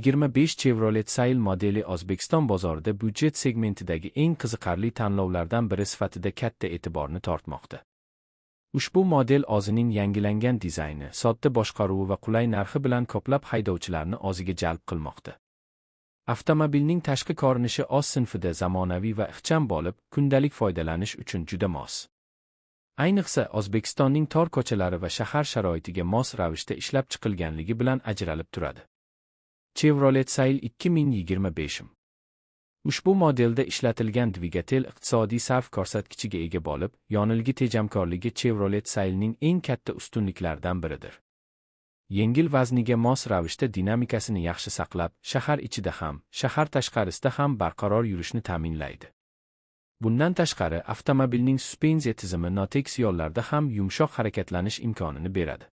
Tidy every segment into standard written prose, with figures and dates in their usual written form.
2025 Chevrolet Sail modeli O'zbekiston bozorida byudjet segmentidagi eng qiziqarli tanlovlardan biri sifatida katta e'tiborni tortmoqda. Ushbu model o'zining yangilangan dizayni, sodda boshqaruvi va qulay narxi bilan ko'plab haydovchilarni o'ziga jalb qilmoqda. Avtomobilning tashqi ko'rinishi o'z sinfida zamonaviy va ixcham bo'lib, kundalik foydalanish uchun juda mos. Ayniqsa, O'zbekistonning tor ko'chalari va shahar sharoitiga mos ravishda ishlab chiqilganligi bilan ajralib turadi. Chevrolet Sail 2025. Ushbu modelda ishlatilgan dvigatel iqtisodiy sarf ko'rsatkichiga ega bo'lib, yonilg'i tejamkorligi Chevrolet Sailning eng katta ustunliklaridan biridir. Yengil vazniga mos ravishda dinamikasini yaxshi saqlab, shahar ichida ham, shahar tashqarisida ham barqaror yurishni ta'minlaydi. Bundan tashqari, avtomobilning suspenziya tizimi notekis yo'llarda ham yumshoq harakatlanish imkonini beradi.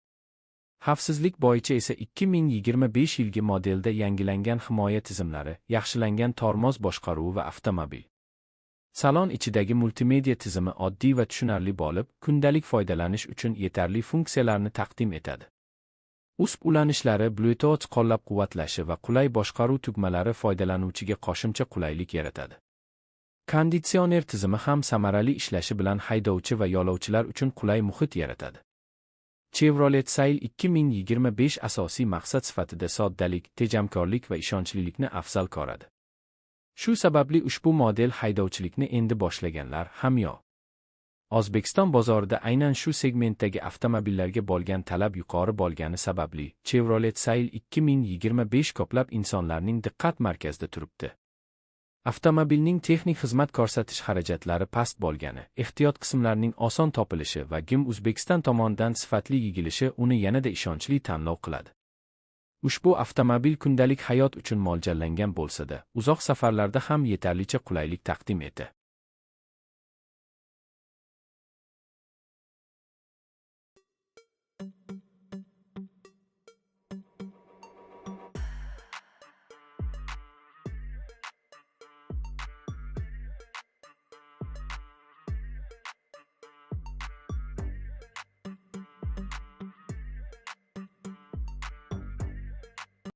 Xavfsizlik bo'yicha esa 2025 yilgi modelda yangilangan himoya tizimlari, yaxshilangan tormoz boshqaruvi va avtomobil salon ichidagi multimedia tizimi oddiy va tushunarli bo'lib, kundalik foydalanish uchun yetarli funksiyalarni taqdim etadi. USB ulanishlari, Bluetooth qo'llab-quvvatlashi va qulay boshqaruv tugmalari foydalanuvchiga qo'shimcha qulaylik yaratadi. Konditsioner tizimi ham samarali ishlashi bilan haydovchi va yo'lovchilar uchun qulay muhit yaratadi. Chevrolet Sail 2025 asosiy maqsad sifatida soddalik, tejamkorlik va ishonchlilikni afzal ko'radi. Shu sababli ushbu model haydovchilikni endi boshlaganlar hamyo. O'zbekiston bozorida aynan shu segmentdagi avtomobillarga bo'lgan talab yuqori bo'lgani sababli Chevrolet Sail 2025 ko'plab insonlarning diqqat markazida turibdi. Avtomobilning texnik xizmat ko'rsatish xarajatlari past bo'lgani, ehtiyot qismlarining oson topilishi va GM Uzbekistan tomonidan sifatli yigilishi uni yanada ishonchli tanlov qiladi. Ushbu avtomobil kundalik hayot uchun mo'ljallangan bo'lsa-da, uzoq safarlarda ham yetarlicha qulaylik taqdim etadi.